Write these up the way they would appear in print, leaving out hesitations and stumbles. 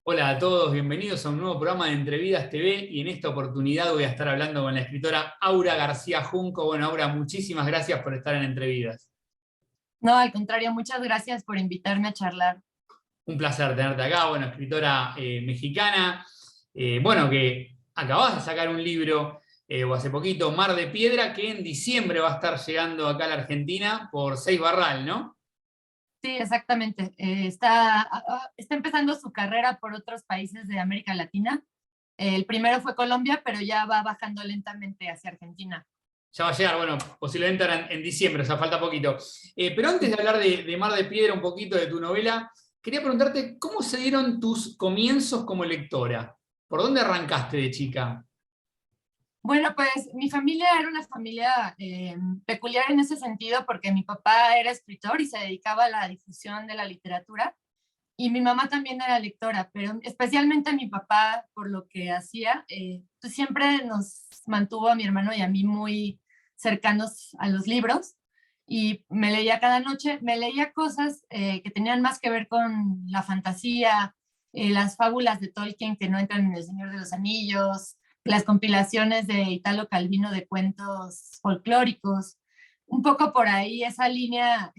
Hola a todos, bienvenidos a un nuevo programa de Entrevidas TV y en esta oportunidad voy a estar hablando con la escritora Aura García Junco. Bueno, Aura, muchísimas gracias por estar en Entrevidas. No, al contrario, muchas gracias por invitarme a charlar. Un placer tenerte acá, bueno, escritora mexicana, bueno, que acabas de sacar un libro o hace poquito, Mar de Piedra, que en diciembre va a estar llegando acá a la Argentina por Seis Barral, ¿no? Sí, exactamente. Está empezando su carrera por otros países de América Latina. El primero fue Colombia, pero ya va bajando lentamente hacia Argentina. Ya va a llegar, bueno, posiblemente ahora en diciembre, o sea, falta poquito. Pero antes de hablar de Mar de Piedra, un poquito de tu novela, quería preguntarte, ¿cómo se dieron tus comienzos como lectora? ¿Por dónde arrancaste de chica? Bueno, pues mi familia era una familia peculiar en ese sentido porque mi papá era escritor y se dedicaba a la difusión de la literatura y mi mamá también era lectora, pero especialmente mi papá por lo que hacía, pues siempre nos mantuvo a mi hermano y a mí muy cercanos a los libros y me leía cada noche, me leía cosas que tenían más que ver con la fantasía, las fábulas de Tolkien que no entran en El Señor de los Anillos, las compilaciones de Italo Calvino de cuentos folclóricos, un poco por ahí esa línea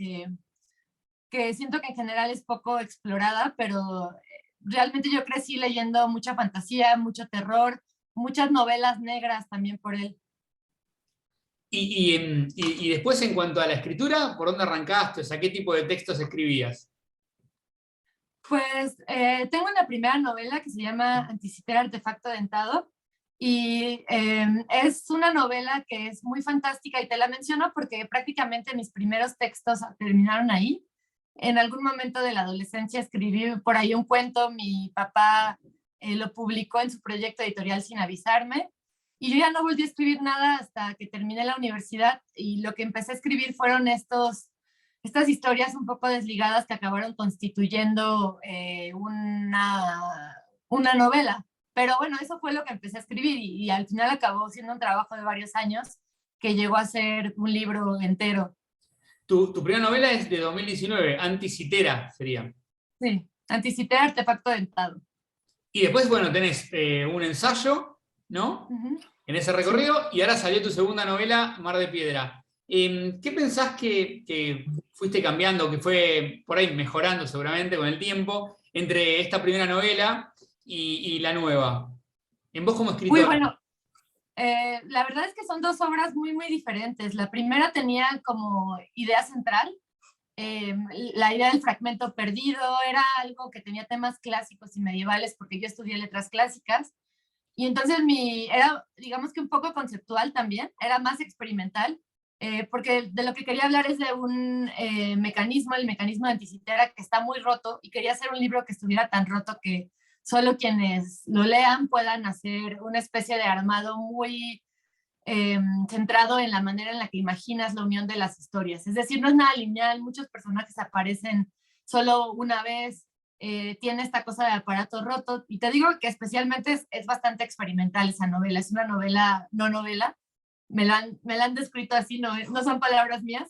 que siento que en general es poco explorada, pero realmente yo crecí leyendo mucha fantasía, mucho terror, muchas novelas negras también por él. Y después, en cuanto a la escritura, ¿por dónde arrancaste? O sea, ¿qué tipo de textos escribías? Pues tengo una primera novela que se llama Anticipar Artefacto Dentado y es una novela que es muy fantástica y te la menciono porque prácticamente mis primeros textos terminaron ahí. En algún momento de la adolescencia escribí por ahí un cuento, mi papá lo publicó en su proyecto editorial sin avisarme y yo ya no volví a escribir nada hasta que terminé la universidad y lo que empecé a escribir fueron estas historias un poco desligadas que acabaron constituyendo una novela. Pero bueno, eso fue lo que empecé a escribir y al final acabó siendo un trabajo de varios años que llegó a ser un libro entero. Tu primera novela es de 2019, Anticitera sería. Sí, Anticipé Artefacto Dentado. Y después, bueno, tenés un ensayo, ¿no? Ujú. En ese Sí. recorrido, y ahora salió tu segunda novela, Mar de Piedra. ¿Qué pensás que fuiste cambiando, que fue por ahí mejorando seguramente con el tiempo, entre esta primera novela y la nueva? En vos como Uy, escritora. bueno, la verdad es que son dos obras muy, muy diferentes. La primera tenía como idea central eh, la idea del fragmento perdido era algo que tenía temas clásicos y medievales porque yo estudié letras clásicas y entonces era digamos que un poco conceptual también, era más experimental porque de lo que quería hablar es de un mecanismo, el mecanismo de Anticitera que está muy roto y quería hacer un libro que estuviera tan roto que solo quienes lo lean puedan hacer una especie de armado muy centrado en la manera en la que imaginas la unión de las historias. Es decir, no es nada lineal, muchos personajes aparecen solo una vez, tiene esta cosa de aparato roto, y te digo que especialmente es bastante experimental esa novela, es una novela, no novela, me la han descrito así, no son palabras mías.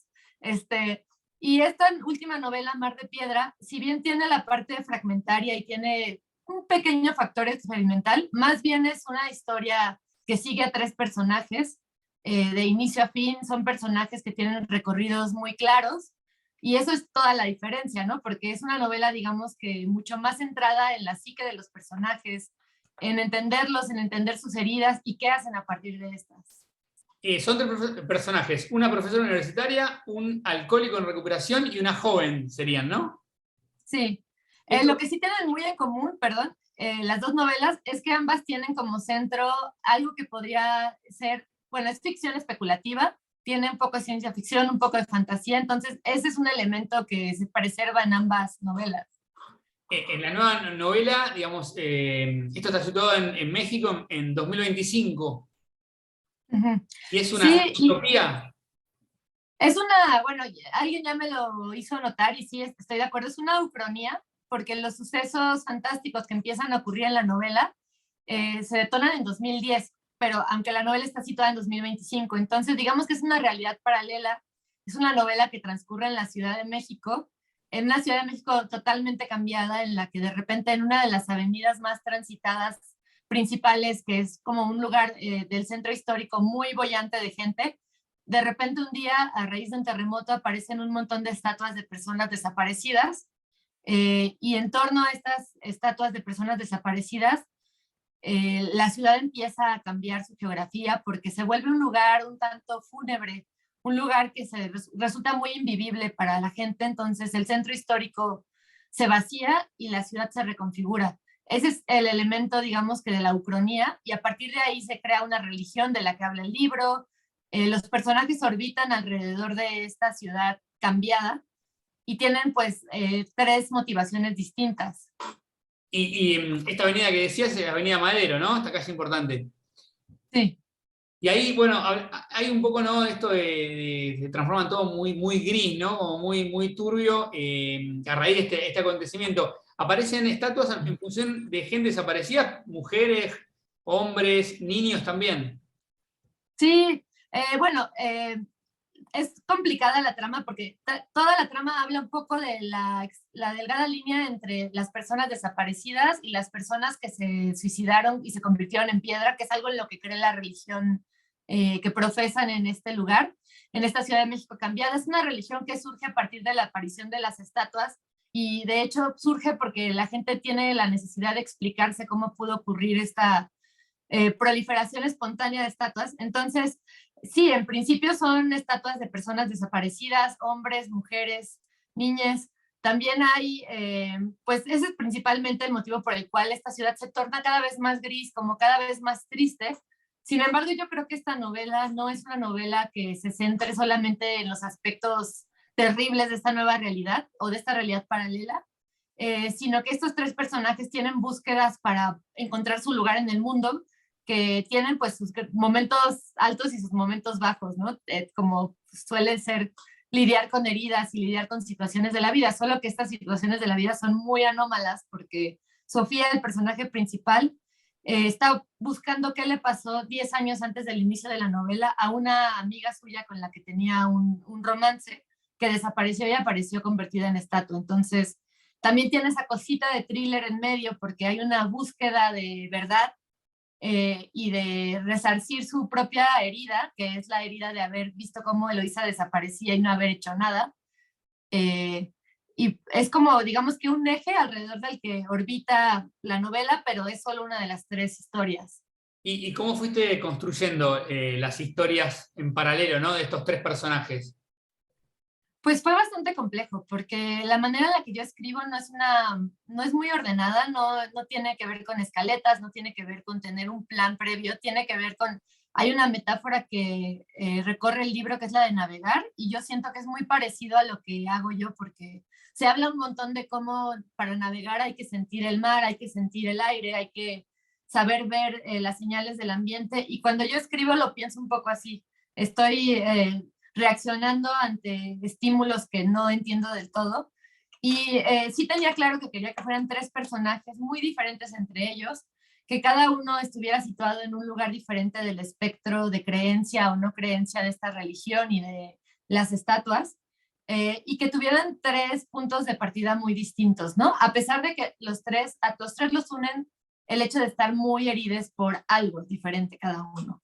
Y esta última novela, Mar de Piedra, si bien tiene la parte fragmentaria y tiene un pequeño factor experimental, más bien es una historia que sigue a tres personajes de inicio a fin, son personajes que tienen recorridos muy claros y eso es toda la diferencia, ¿no? Porque es una novela, digamos que mucho más centrada en la psique de los personajes, en entenderlos, en entender sus heridas y qué hacen a partir de estas. Son tres personajes, una profesora universitaria, un alcohólico en recuperación y una joven serían, ¿no? Sí, lo Esto, que sí tienen muy en común, perdón, las dos novelas es que ambas tienen como centro algo que podría ser, bueno, es ficción especulativa, tiene un poco de ciencia ficción, un poco de fantasía, entonces ese es un elemento que se preserva en ambas novelas. en la nueva novela, digamos, esto está situado en México en 2025 Ujú. y es una Sí, y utopía. es una, bueno, alguien ya me lo hizo notar y sí, estoy de acuerdo, es una ucronía, porque los sucesos fantásticos que empiezan a ocurrir en la novela se detonan en 2010, pero aunque la novela está situada en 2025, entonces digamos que es una realidad paralela, es una novela que transcurre en la Ciudad de México, en una Ciudad de México totalmente cambiada, en la que de repente en una de las avenidas más transitadas principales, que es como un lugar del centro histórico muy bollante de gente, de repente un día, a raíz de un terremoto, aparecen un montón de estatuas de personas desaparecidas, y en torno a estas estatuas de personas desaparecidas, la ciudad empieza a cambiar su geografía porque se vuelve un lugar un tanto fúnebre, un lugar que resulta muy invivible para la gente. Entonces el centro histórico se vacía y la ciudad se reconfigura. Ese es el elemento, digamos, que de la ucronía, y a partir de ahí se crea una religión de la que habla el libro. Los personajes orbitan alrededor de esta ciudad cambiada y tienen pues tres motivaciones distintas. Esta avenida que decías es Avenida Madero, ¿no? Esta calle importante. Sí. Y ahí, bueno, hay un poco, ¿no? Esto se transforma todo muy, muy gris, ¿no? Como muy, muy turbio a raíz de este acontecimiento. Aparecen estatuas en función de gente desaparecida, mujeres, hombres, niños también. Sí, bueno, es complicada la trama porque toda la trama habla un poco de la delgada línea entre las personas desaparecidas y las personas que se suicidaron y se convirtieron en piedra, que es algo en lo que cree la religión que profesan en este lugar, en esta Ciudad de México cambiada. Es una religión que surge a partir de la aparición de las estatuas, y de hecho surge porque la gente tiene la necesidad de explicarse cómo pudo ocurrir esta proliferación espontánea de estatuas. Entonces, sí, en principio son estatuas de personas desaparecidas, hombres, mujeres, niñas. También hay, pues ese es principalmente el motivo por el cual esta ciudad se torna cada vez más gris, como cada vez más triste. Sin embargo, yo creo que esta novela no es una novela que se centre solamente en los aspectos terribles de esta nueva realidad o de esta realidad paralela, sino que estos tres personajes tienen búsquedas para encontrar su lugar en el mundo, que tienen pues sus momentos altos y sus momentos bajos, ¿no? Como suele ser lidiar con heridas y lidiar con situaciones de la vida, solo que estas situaciones de la vida son muy anómalas porque Sofía, el personaje principal, está buscando qué le pasó 10 años antes del inicio de la novela a una amiga suya con la que tenía un romance, que desapareció y apareció convertida en estatua. Entonces, también tiene esa cosita de thriller en medio porque hay una búsqueda de verdad y de resarcir su propia herida, que es la herida de haber visto cómo Eloísa desaparecía y no haber hecho nada. Eh, y es como, digamos que un eje alrededor del que orbita la novela, pero es solo una de las tres historias. ¿Y cómo fuiste construyendo las historias en paralelo, ¿no? De estos tres personajes. Pues fue bastante complejo, porque la manera en la que yo escribo no es muy ordenada, no tiene que ver con escaletas, no tiene que ver con tener un plan previo, tiene que ver con, hay una metáfora que recorre el libro que es la de navegar, y yo siento que es muy parecido a lo que hago yo, porque se habla un montón de cómo para navegar hay que sentir el mar, hay que sentir el aire, hay que saber ver las señales del ambiente, y cuando yo escribo lo pienso un poco así. Estoy reaccionando ante estímulos que no entiendo del todo. Y sí tenía claro que quería que fueran tres personajes muy diferentes entre ellos, que cada uno estuviera situado en un lugar diferente del espectro de creencia o no creencia de esta religión y de las estatuas, y que tuvieran tres puntos de partida muy distintos, ¿no? A pesar de que a los tres los unen el hecho de estar muy heridos por algo diferente cada uno.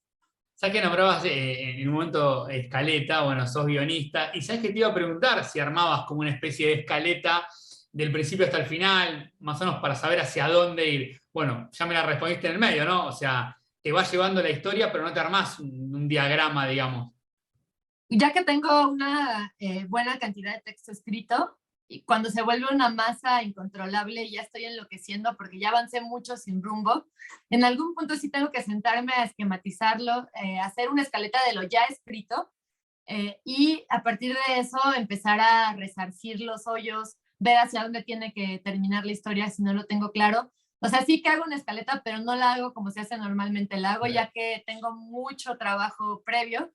Sabes que nombrabas en un momento escaleta, bueno, sos guionista, y sabes que te iba a preguntar si armabas como una especie de escaleta del principio hasta el final, más o menos para saber hacia dónde ir. Bueno, ya me la respondiste en el medio, ¿no? O sea, te va llevando la historia, pero no te armás un diagrama, digamos. Ya que tengo una buena cantidad de texto escrito, y cuando se vuelve una masa incontrolable, ya estoy enloqueciendo porque ya avancé mucho sin rumbo. En algún punto sí tengo que sentarme a esquematizarlo, hacer una escaleta de lo ya escrito, y a partir de eso empezar a resarcir los hoyos, ver hacia dónde tiene que terminar la historia si no lo tengo claro. O sea, sí que hago una escaleta, pero no la hago como se hace normalmente, la hago ya que tengo mucho trabajo previo.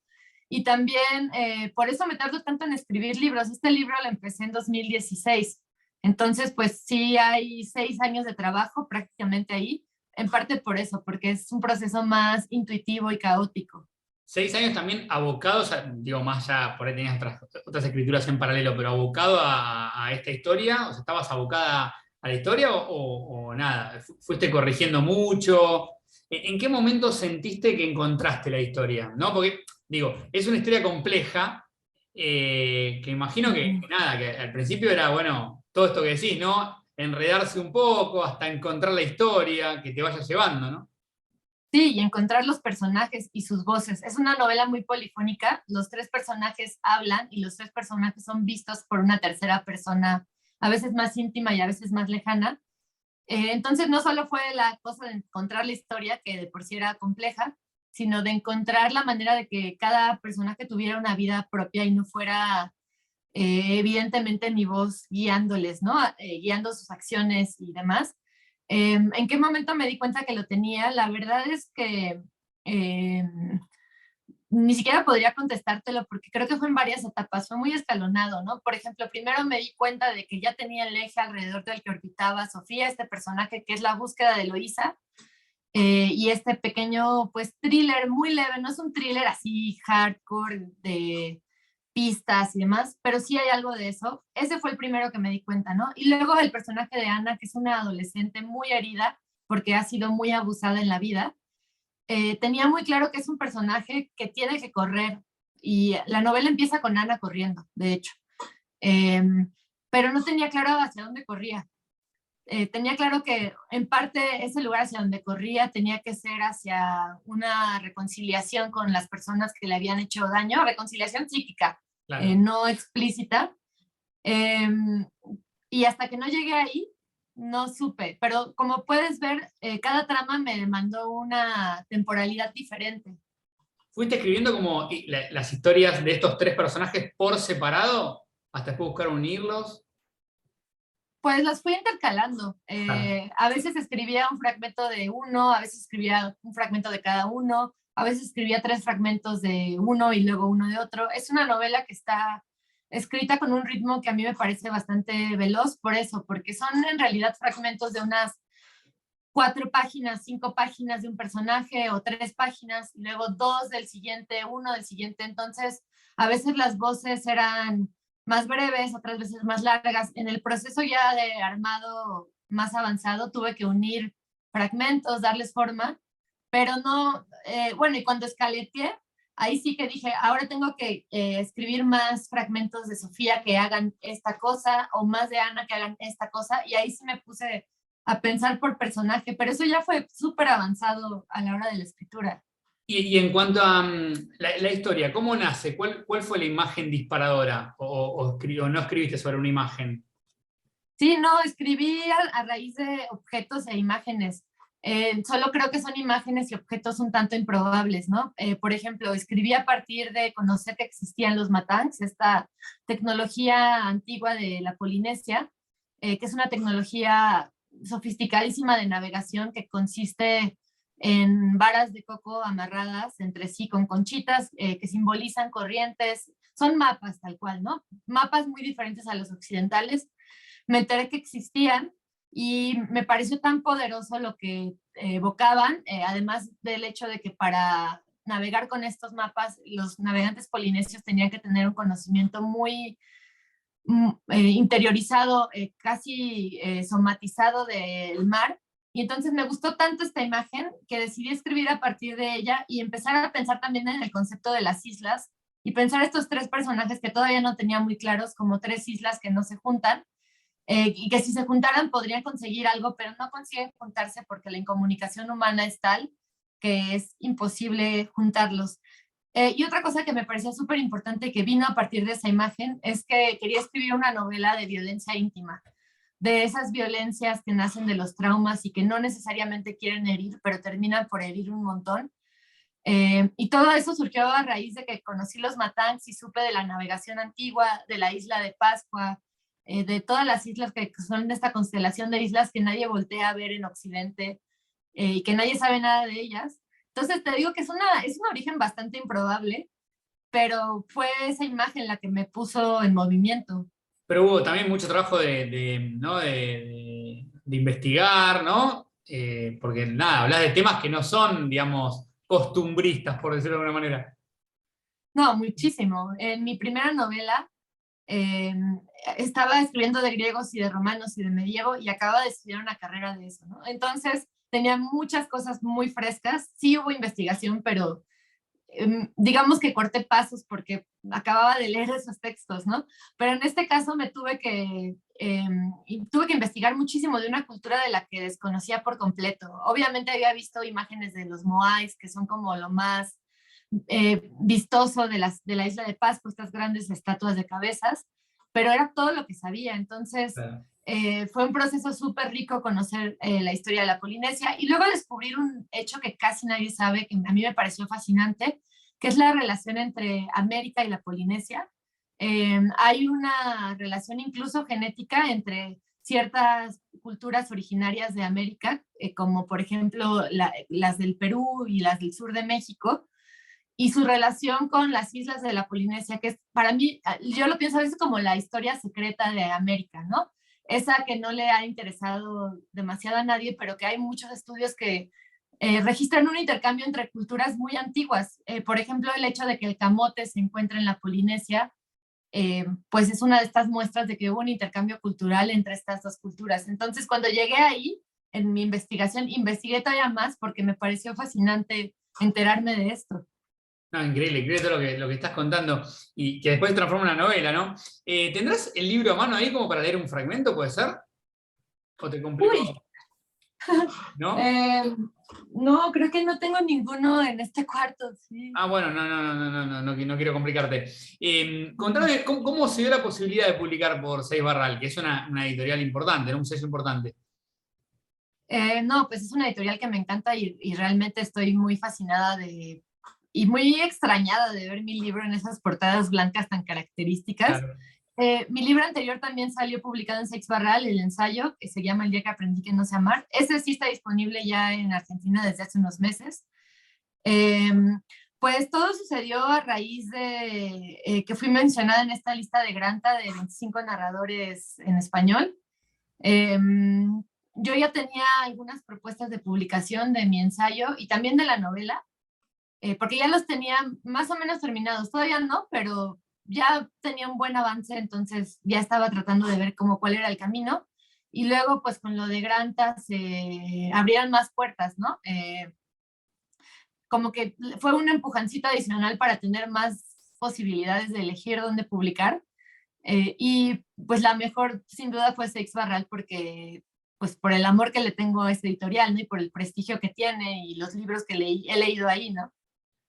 Y también por eso me tardo tanto en escribir libros. Este libro lo empecé en 2016. Entonces, pues sí hay 6 años de trabajo prácticamente ahí, en parte por eso, porque es un proceso más intuitivo y caótico. 6 años también abocados, digo, más allá, por ahí tenías otras escrituras en paralelo, pero abocado a esta historia, o sea, ¿estabas abocada a la historia o nada? ¿Fuiste corrigiendo mucho? ¿En qué momento sentiste que encontraste la historia? ¿No? Porque, digo, es una historia compleja, que imagino que nada, que al principio era, bueno, todo esto que decís, ¿no? Enredarse un poco hasta encontrar la historia que te vaya llevando, ¿no? Sí, y encontrar los personajes y sus voces. Es una novela muy polifónica. Los tres personajes hablan y los tres personajes son vistos por una tercera persona, a veces más íntima y a veces más lejana. Entonces no solo fue la cosa de encontrar la historia, que de por sí era compleja, sino de encontrar la manera de que cada personaje tuviera una vida propia y no fuera evidentemente mi voz guiándoles, ¿no? Guiando sus acciones y demás. ¿En qué momento me di cuenta que lo tenía? La verdad es que eh, ni siquiera podría contestártelo porque creo que fue en varias etapas, fue muy escalonado, ¿no? Por ejemplo, primero me di cuenta de que ya tenía el eje alrededor del que orbitaba Sofía, este personaje que es la búsqueda de Eloísa, y este pequeño, pues, thriller muy leve, no es un thriller así hardcore de pistas y demás, pero sí hay algo de eso. Ese fue el primero que me di cuenta, ¿no? Y luego el personaje de Ana, que es una adolescente muy herida porque ha sido muy abusada en la vida, tenía muy claro que es un personaje que tiene que correr y la novela empieza con Ana corriendo, de hecho. Eh, pero no tenía claro hacia dónde corría. Tenía claro que en parte ese lugar hacia donde corría tenía que ser hacia una reconciliación con las personas que le habían hecho daño, reconciliación psíquica, Claro. no explícita. Eh, y hasta que no llegué ahí, no supe. Pero como puedes ver, cada trama me demandó una temporalidad diferente. ¿Fuiste escribiendo como las historias de estos tres personajes por separado hasta después buscar unirlos? Pues las fui intercalando. Claro. A veces escribía un fragmento de uno, a veces escribía un fragmento de cada uno, a veces escribía tres fragmentos de uno y luego uno de otro. Es una novela que está escrita con un ritmo que a mí me parece bastante veloz por eso, porque son en realidad fragmentos de unas 4 páginas, 5 páginas de un personaje o 3 páginas, y luego dos del siguiente, uno del siguiente. Entonces, a veces las voces eran más breves, otras veces más largas. En el proceso ya de armado más avanzado tuve que unir fragmentos, darles forma, pero no, bueno, y cuando escaleteé, ahí sí que dije, ahora tengo que escribir más fragmentos de Sofía que hagan esta cosa o más de Ana que hagan esta cosa, y ahí sí me puse a pensar por personaje, pero eso ya fue súper avanzado a la hora de la escritura. Y en cuanto a la historia, ¿cómo nace? ¿Cuál fue la imagen disparadora? ¿O no escribiste sobre una imagen? Sí, no, escribí a raíz de objetos e imágenes. Solo creo que son imágenes y objetos un tanto improbables, ¿no? Por ejemplo, escribí a partir de conocer que existían los matangs, esta tecnología antigua de la Polinesia, que es una tecnología sofisticadísima de navegación que consiste en varas de coco amarradas entre sí con conchitas que simbolizan corrientes. Son mapas tal cual, ¿no? Mapas muy diferentes a los occidentales. Me enteré que existían y me pareció tan poderoso lo que evocaban, además del hecho de que para navegar con estos mapas los navegantes polinesios tenían que tener un conocimiento muy interiorizado, casi somatizado del mar. Y entonces me gustó tanto esta imagen que decidí escribir a partir de ella y empezar a pensar también en el concepto de las islas y pensar estos tres personajes que todavía no tenía muy claros como tres islas que no se juntan, y que si se juntaran podrían conseguir algo, pero no consiguen juntarse porque la incomunicación humana es tal que es imposible juntarlos. Y otra cosa que me parecía súper importante que vino a partir de esa imagen es que quería escribir una novela de violencia íntima, de esas violencias que nacen de los traumas y que no necesariamente quieren herir, pero terminan por herir un montón. Y todo eso surgió a raíz de que conocí los Matangs y supe de la navegación antigua, de la isla de Pascua, de todas las islas que son de esta constelación de islas que nadie voltea a ver en Occidente, y que nadie sabe nada de ellas. Entonces te digo que es un origen bastante improbable, pero fue esa imagen la que me puso en movimiento. Pero hubo también mucho trabajo ¿no? de investigar, ¿no? Porque nada, hablas de temas que no son, digamos, costumbristas, por decirlo de alguna manera. No, muchísimo. En mi primera novela eh, estaba escribiendo de griegos y de romanos y de medievo y acababa de estudiar una carrera de eso, ¿no? Entonces tenía muchas cosas muy frescas. Sí hubo investigación, pero digamos que corté pasos porque acababa de leer esos textos, ¿no? Pero en este caso me tuve que investigar muchísimo de una cultura de la que desconocía por completo. Obviamente había visto imágenes de los moais, que son como lo más vistoso de la isla de Pascua, estas grandes estatuas de cabezas, pero era todo lo que sabía. Entonces, Claro. fue un proceso súper rico conocer la historia de la Polinesia y luego descubrir un hecho que casi nadie sabe, que a mí me pareció fascinante, que es la relación entre América y la Polinesia. Hay una relación incluso genética entre ciertas culturas originarias de América, como por ejemplo las del Perú y las del sur de México, y su relación con las islas de la Polinesia, que es para mí, yo lo pienso a veces como la historia secreta de América, ¿no? Esa que no le ha interesado demasiado a nadie, pero que hay muchos estudios que registran un intercambio entre culturas muy antiguas. Por ejemplo, el hecho de que el camote se encuentre en la Polinesia, pues es una de estas muestras de que hubo un intercambio cultural entre estas dos culturas. Entonces, cuando llegué ahí, en mi investigación, investigué todavía más porque me pareció fascinante enterarme de esto. No, increíble, increíble todo lo que estás contando y que después se transforma en una novela, ¿no? ¿Tendrás el libro a mano ahí como para leer un fragmento, puede ser? ¿O te complico? Uy, ¿No? eh, no, creo que no tengo ninguno en este cuarto, sí. Ah, bueno, no quiero complicarte. Contame, ¿cómo se dio la posibilidad de publicar por Seis Barral, que es una editorial importante, ¿no? Un sello importante? No, pues es una editorial que me encanta y realmente estoy muy fascinada y muy extrañada de ver mi libro en esas portadas blancas tan características. Claro. Mi libro anterior también salió publicado en Seix Barral, el ensayo, que se llama El día que aprendí que no sé amar. Ese sí está disponible ya en Argentina desde hace unos meses. Eh, pues todo sucedió a raíz de que fui mencionada en esta lista de Granta de 25 narradores en español. Eh, yo ya tenía algunas propuestas de publicación de mi ensayo y también de la novela, porque ya los tenía más o menos terminados. Todavía no, pero ya tenía un buen avance, entonces ya estaba tratando de ver cómo cuál era el camino. Y luego, pues con lo de Granta se abrieron más puertas, ¿no? Como que fue un empujoncito adicional para tener más posibilidades de elegir dónde publicar. Y pues la mejor sin duda fue Seix Barral porque pues por el amor que le tengo a este editorial, ¿no? Y por el prestigio que tiene y los libros que he leído ahí, ¿no?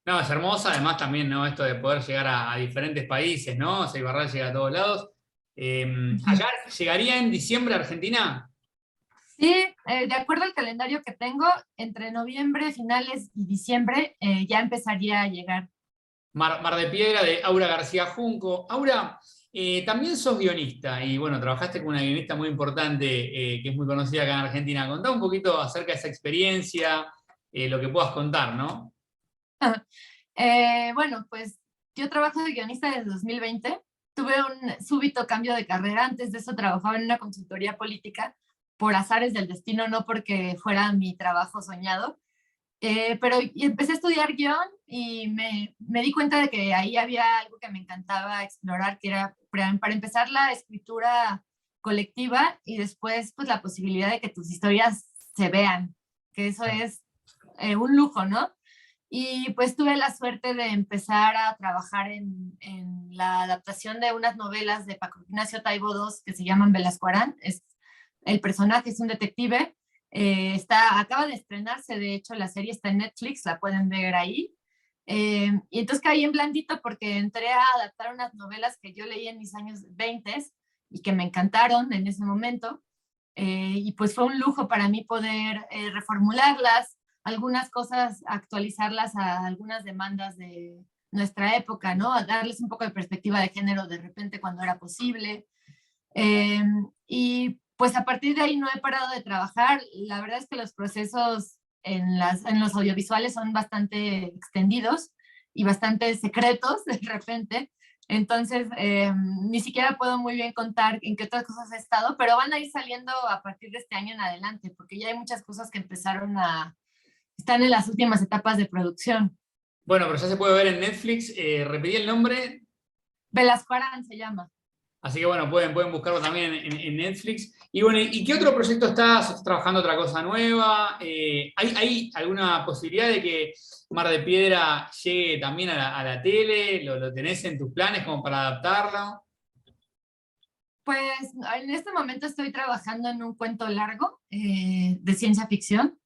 No, es hermosa, además también, ¿no? Esto de poder llegar a diferentes países, ¿no? Seis Barral llega a todos lados. ¿Allá llegaría en diciembre a Argentina? Sí, de acuerdo al calendario que tengo, entre noviembre, finales y diciembre ya empezaría a llegar. Mar de Piedra de Aura García Junco. Aura, también sos guionista y bueno, trabajaste con una guionista muy importante que es muy conocida acá en Argentina. Contá un poquito acerca de esa experiencia, lo que puedas contar, ¿no? Bueno, pues yo trabajo de guionista desde 2020. Tuve un súbito cambio de carrera. Antes de eso trabajaba en una consultoría política por azares del destino, no porque fuera mi trabajo soñado. Pero empecé a estudiar guión y me di cuenta de que ahí había algo que me encantaba explorar, que era para empezar la escritura colectiva y después pues la posibilidad de que tus historias se vean, que eso es un lujo, ¿no? Y pues tuve la suerte de empezar a trabajar en la adaptación de unas novelas de Paco Ignacio Taibo II que se llaman Velasco Arán. El personaje es un detective. Acaba de estrenarse, de hecho, la serie está en Netflix, la pueden ver ahí. Y entonces caí en blandito porque entré a adaptar unas novelas que yo leí en mis años 20 y que me encantaron en ese momento. Y pues fue un lujo para mí poder reformularlas, algunas cosas actualizarlas a algunas demandas de nuestra época, ¿no? A darles un poco de perspectiva de género de repente cuando era posible. Eh, y pues a partir de ahí no he parado de trabajar. La verdad es que los procesos en los audiovisuales son bastante extendidos y bastante secretos de repente. Entonces, ni siquiera puedo muy bien contar en qué otras cosas he estado, pero van a ir saliendo a partir de este año en adelante, porque ya hay muchas cosas que están en las últimas etapas de producción. Bueno, pero ya se puede ver en Netflix. Repetí el nombre. Velasco Arán se llama. Así que bueno, pueden buscarlo también en Netflix. Y bueno, ¿y qué otro proyecto estás? ¿Estás trabajando otra cosa nueva? ¿Hay alguna posibilidad de que Mar de Piedra llegue también a la tele? ¿Lo tenés en tus planes como para adaptarlo? Pues en este momento estoy trabajando en un cuento largo de ciencia ficción.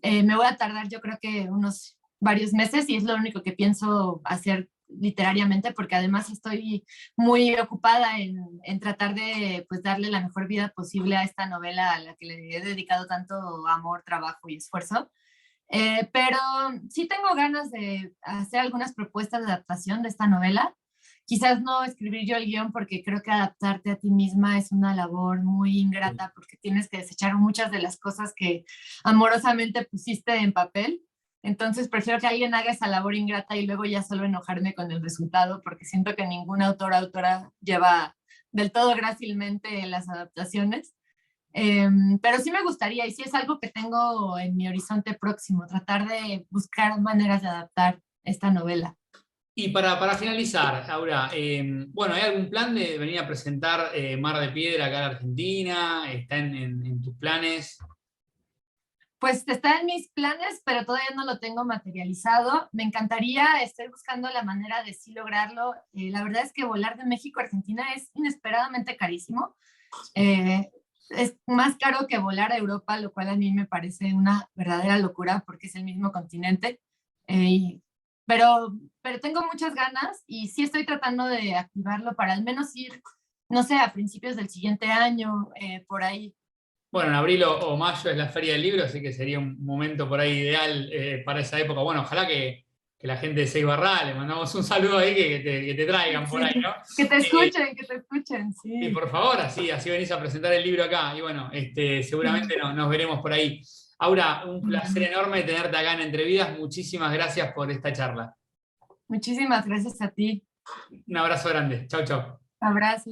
Me voy a tardar yo creo que unos varios meses y es lo único que pienso hacer literariamente porque además estoy muy ocupada en tratar de pues darle la mejor vida posible a esta novela a la que le he dedicado tanto amor, trabajo y esfuerzo. Pero sí tengo ganas de hacer algunas propuestas de adaptación de esta novela. Quizás no escribir yo el guión porque creo que adaptarte a ti misma es una labor muy ingrata porque tienes que desechar muchas de las cosas que amorosamente pusiste en papel. Entonces prefiero que alguien haga esa labor ingrata y luego ya solo enojarme con el resultado porque siento que ningún autor o autora lleva del todo grácilmente las adaptaciones. Pero sí me gustaría y sí es algo que tengo en mi horizonte próximo, tratar de buscar maneras de adaptar esta novela. Y para finalizar, Aura, bueno, ¿hay algún plan de venir a presentar Mar de Piedra acá en Argentina? ¿Está en tus planes? Pues está en mis planes, pero todavía no lo tengo materializado. Me encantaría, estoy buscando la manera de sí lograrlo. La verdad es que volar de México a Argentina es inesperadamente carísimo. Eh, es más caro que volar a Europa, lo cual a mí me parece una verdadera locura porque es el mismo continente. Eh, pero tengo muchas ganas y sí estoy tratando de activarlo para al menos ir, no sé, a principios del siguiente año, por ahí. Bueno, en abril o mayo es la Feria del Libro, así que sería un momento por ahí ideal para esa época. Bueno, ojalá que la gente de Seibarra, le mandamos un saludo ahí que te traigan por Sí, ahí, ¿no? Eh, que te escuchen, y sí. por favor, así venís a presentar el libro acá. Y bueno, seguramente nos veremos por ahí. Aura, un placer enorme tenerte acá en Entrevidas. Muchísimas gracias por esta charla. Muchísimas gracias a ti. Un abrazo grande. Chau, chau. Abrazo.